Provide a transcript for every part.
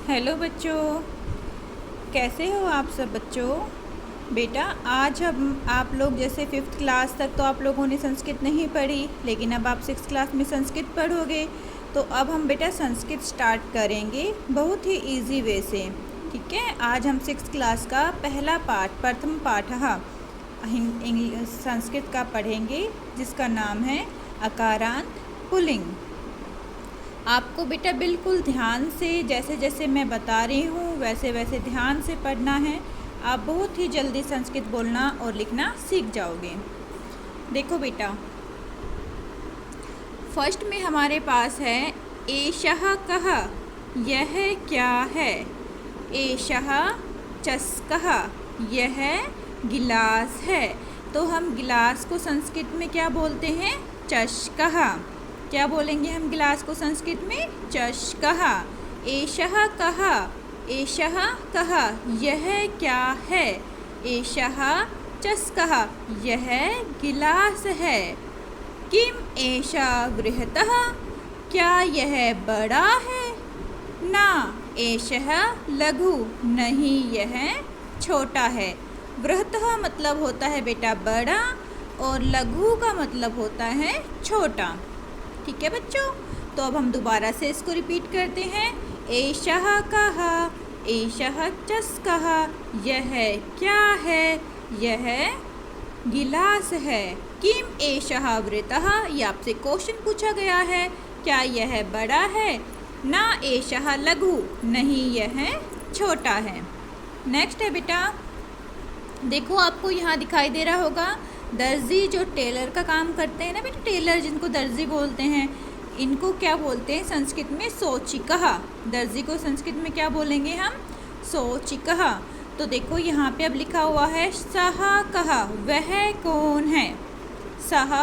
Hello बच्चों, कैसे हो आप सब बच्चों। बेटा आज हम आप लोग जैसे 5th क्लास तक तो आप लोगों ने संस्कृत नहीं पढ़ी, लेकिन अब आप 6th क्लास में संस्कृत पढ़ोगे। तो अब हम बेटा संस्कृत स्टार्ट करेंगे बहुत ही इजी वे से। ठीक है, आज हम 6th क्लास का पहला पाठ प्रथम पाठ संस्कृत का पढ़ेंगे, जिसका नाम है अकारांत पुल्लिंग। आपको बेटा बिल्कुल ध्यान से जैसे जैसे मैं बता रही हूँ वैसे वैसे ध्यान से पढ़ना है। आप बहुत ही जल्दी संस्कृत बोलना और लिखना सीख जाओगे। देखो बेटा, फर्स्ट में हमारे पास है एषः कः, यह क्या है। एषः चषकः, यह गिलास है। तो हम गिलास को संस्कृत में क्या बोलते हैं? चषकः। क्या बोलेंगे हम गिलास को संस्कृत में? चषकः। एषः कः, एषः कः, यह क्या है। एषः चषकः, यह गिलास है। किम एषा बृहतः, क्या यह बड़ा है। ना एषः लघु, नहीं यह छोटा है। बृहतः मतलब होता है बेटा बड़ा, और लघु का मतलब होता है छोटा। ठीक है बच्चों, तो अब हम दोबारा से इसको रिपीट करते हैं। एषः कः, एषः चषकः, यह क्या है, यह गिलास है। किम एषः वृत्तः, ये आपसे क्वेश्चन पूछा गया है, क्या यह बड़ा है। ना एषः लघु, नहीं यह छोटा है। नेक्स्ट है बेटा, देखो आपको यहाँ दिखाई दे रहा होगा दर्जी जो टेलर का काम करते हैं ना बेटा, टेलर जिनको दर्जी बोलते हैं, इनको क्या बोलते हैं संस्कृत में? सोचिकः। दर्जी को संस्कृत में क्या बोलेंगे हम? सोचिकः। तो देखो यहाँ पे अब लिखा हुआ है सः कः, वह कौन है। सः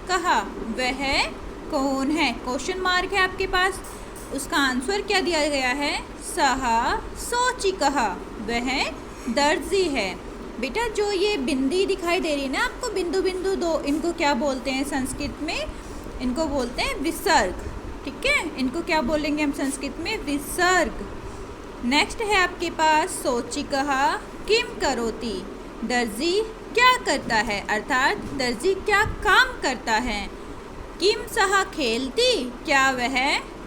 कः, वह कौन है। क्वेश्चन मार्क है आपके पास, उसका आंसर क्या दिया गया है? सः सोचिकः, वह दर्जी है। बेटा जो ये बिंदी दिखाई दे रही है ना आपको, बिंदु बिंदु दो, इनको क्या बोलते हैं संस्कृत में? इनको बोलते हैं विसर्ग। ठीक है, इनको क्या बोलेंगे हम संस्कृत में? विसर्ग। नेक्स्ट है आपके पास सोचिकः किम करोति, दर्जी क्या करता है, अर्थात दर्जी क्या काम करता है। किम सः खेलती, क्या वह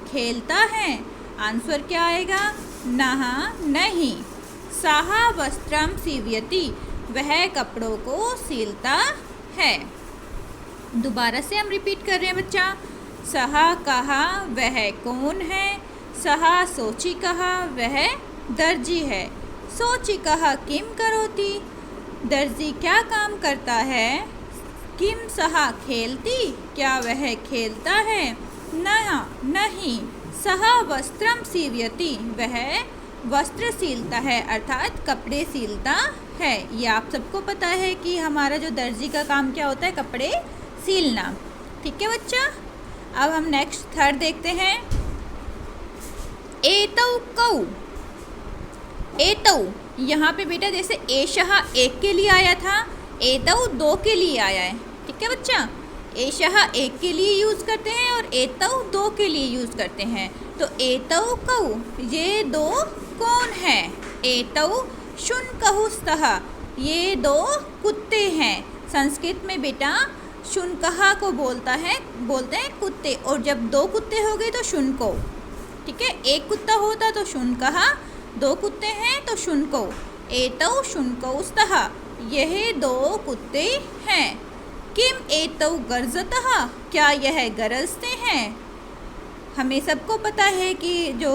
खेलता है। आंसर क्या आएगा? नः, नहीं। सः वस्त्रं सीवयति, वह कपड़ों को सिलता है। दोबारा से हम रिपीट कर रहे हैं बच्चा। सः कः, वह कौन है। सः सोचिकः, वह दर्जी है। सोचिकः किम करोति, दर्जी क्या काम करता है। किम सः खेलती, क्या वह खेलता है। न, नहीं। सः वस्त्रं सीवयति, वह वस्त्र सीलता है, अर्थात कपड़े सीलता है। ये आप सबको पता है कि हमारा जो दर्जी का काम क्या होता है? कपड़े सीलना। ठीक है बच्चा, अब हम नेक्स्ट थर्ड देखते हैं। एतौ कौ, एतौ यहाँ पे बेटा जैसे एषः एक के लिए आया था, एतौ दो के लिए आया है। ठीक है बच्चा, एषः एक के लिए यूज़ करते हैं और एतौ दो के लिए यूज़ करते हैं। तो एतौ कौ, ये दो कौन है। एतौ शुनकः स्तः, ये दो कुत्ते हैं। संस्कृत में बेटा शुनकः को बोलते हैं कुत्ते, और जब दो कुत्ते हो गए तो शुनको। ठीक है, एक कुत्ता होता तो शुनकः, दो कुत्ते हैं तो शुनको। एतौ शुनकौ स्तः, यह दो कुत्ते हैं। किम एतौ गर्जतः, क्या यह गरजते हैं। हमें सबको पता है कि जो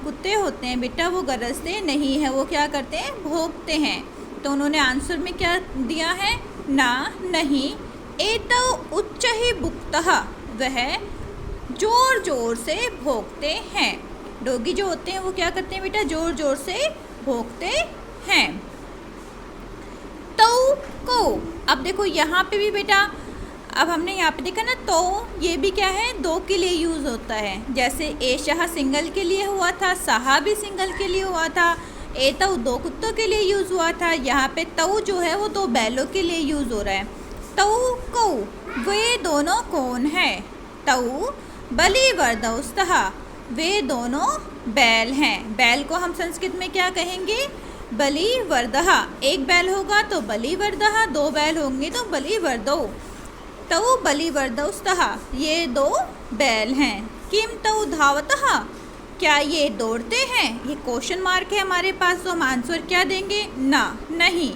कुत्ते होते हैं बेटा वो गरजते नहीं हैं, वो क्या करते हैं? भौंकते हैं। तो उन्होंने आंसर में क्या दिया है? ना, नहीं। एतौ उच्चैः भुक्तः, वह जोर जोर से भौंकते हैं। डॉगी जो होते हैं वो क्या करते हैं बेटा? जोर जोर से भौंकते हैं। तौ को, अब देखो यहाँ पे भी बेटा, अब हमने यहाँ पे देखा ना, तो ये भी क्या है? दो के लिए यूज़ होता है। जैसे एषः सिंगल के लिए हुआ था, सः भी सिंगल के लिए हुआ था, एतौ दो कुत्तों के लिए यूज़ हुआ था। यहाँ पे तौ जो है वो दो बैलों के लिए यूज़ हो रहा है। तौ कौ, वे दोनों कौन है। तौ बलिवर्दौ स्तः, वे दोनों बैल हैं। बैल को हम संस्कृत में क्या कहेंगे? बलिवर्दः। एक बैल होगा तो बलिवर्दः, दो बैल होंगे तो बलिवर्दौ। तौ बलिवर्दौस्तः, ये दो बैल हैं। किम तौ धावतः, क्या ये दौड़ते हैं? ये क्वेश्चन मार्क है हमारे पास, तो हम आंसर क्या देंगे? ना, नहीं।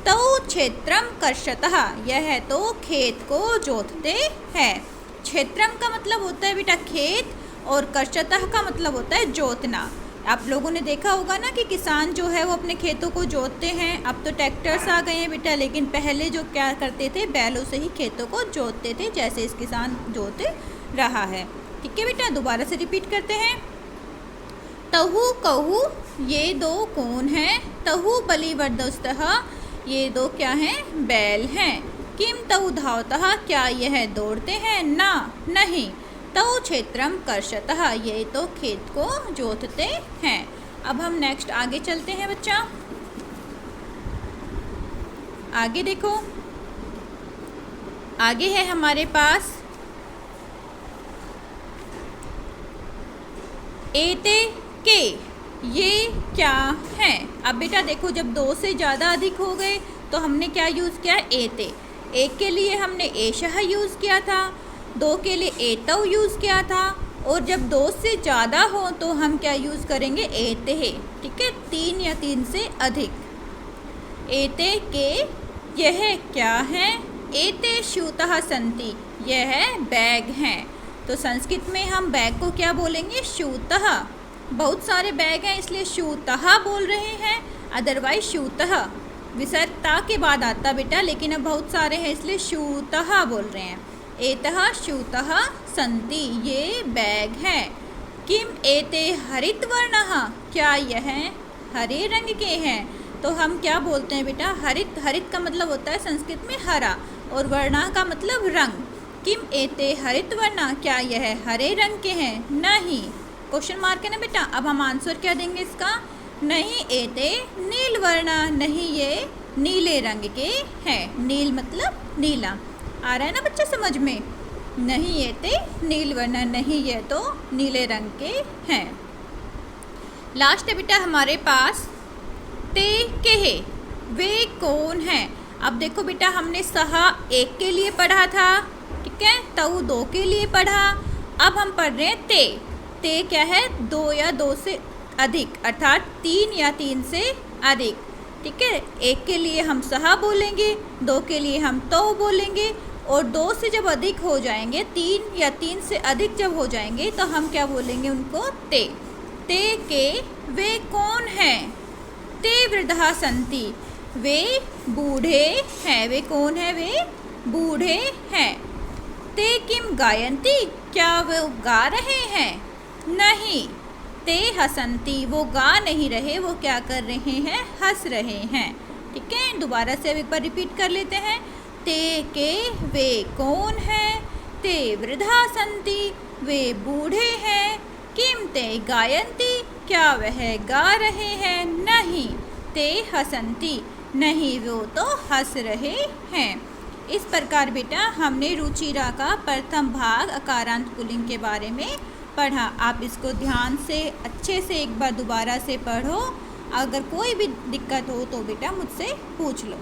तौ क्षेत्रम कर्षतः, यह तो खेत को जोतते हैं। क्षेत्रम का मतलब होता है बेटा खेत, और कर्षतः का मतलब होता है जोतना। आप लोगों ने देखा होगा ना कि किसान जो है वो अपने खेतों को जोतते हैं। अब तो ट्रैक्टर्स आ गए हैं बेटा, लेकिन पहले जो क्या करते थे, बैलों से ही खेतों को जोतते थे, जैसे इस किसान जोते रहा है। ठीक है बेटा, दोबारा से रिपीट करते हैं। तहु कहु, ये दो कौन हैं? तहु बलिवर्दस्तः, ये दो क्या हैं? बैल हैं। किम तहु धावतः, क्या यह दौड़ते हैं? ना, नहीं। तौ क्षेत्रम कर्षतः, ये तो खेत को जोतते हैं। अब हम नेक्स्ट आगे चलते हैं बच्चा। आगे देखो, आगे है हमारे पास एते के, ये क्या है? अब बेटा देखो, जब दो से ज़्यादा अधिक हो गए तो हमने क्या यूज़ किया? एते। एक के लिए हमने एषः यूज़ किया था, दो के लिए एतौ यूज़ किया था, और जब दो से ज़्यादा हो तो हम क्या यूज़ करेंगे? एतेः। ठीक है, तीन या तीन से अधिक। एते के, यह क्या है? एते स्यूतः सन्ति, यह बैग हैं। तो संस्कृत में हम बैग को क्या बोलेंगे? स्यूतः। बहुत सारे बैग हैं इसलिए स्यूतः बोल रहे हैं, अदरवाइज स्यूतः विसर्गता के बाद आता बेटा, लेकिन अब बहुत सारे हैं इसलिए स्यूतः बोल रहे हैं। एतः स्यूतः सन्ति, ये बैग है। किम एते हरितवर्णः, क्या यह हरे रंग के हैं? तो हम क्या बोलते हैं बेटा? हरित। हरित का मतलब होता है संस्कृत में हरा, और वर्णः का मतलब रंग। किम एते हरितवर्णः, क्या यह हरे रंग के हैं? नहीं। क्वेश्चन मार्क है ना बेटा। अब हम आंसर क्या देंगे इसका? नहीं एते नीलवर्णः, नहीं ये नीले रंग के हैं। नील मतलब नीला। आ रहा है ना बच्चा समझ में? नहीं ये ते नीलवर्ण, नहीं ये तो नीले रंग के हैं। लास्ट है बेटा हमारे पास ते केहे, वे कौन हैं? अब देखो बेटा, हमने सहा एक के लिए पढ़ा था, ठीक है, तऊ दो के लिए पढ़ा। अब हम पढ़ रहे हैं ते। ते क्या है? दो या दो से अधिक, अर्थात तीन या तीन से अधिक। ठीक है, एक के लिए हम सहा बोलेंगे, दो के लिए हम तो बोलेंगे, और दो से जब अधिक हो जाएंगे, तीन या तीन से अधिक जब हो जाएंगे, तो हम क्या बोलेंगे उनको? ते। ते के, वे कौन हैं? ते वृद्धा सन्ति, वे बूढ़े हैं। वे कौन है? वे बूढ़े हैं। ते किम गायन्ति, क्या वे गा रहे हैं? नहीं। ते हसन्ति, वो गा नहीं रहे, वो क्या कर रहे हैं? हंस रहे हैं। ठीक है, दोबारा से अब एक बार रिपीट कर लेते हैं। ते के, वे कौन हैं? ते वृद्धा सन्ति, वे बूढ़े हैं। किम ते गायन्ति, क्या वह गा रहे हैं? नहीं। ते हसन्ति, नहीं वो तो हंस रहे हैं। इस प्रकार बेटा हमने रुचिरा का प्रथम भाग अकारांत पुल्लिंग के बारे में पढ़ा। आप इसको ध्यान से अच्छे से एक बार दोबारा से पढ़ो। अगर कोई भी दिक्कत हो तो बेटा मुझसे पूछ लो।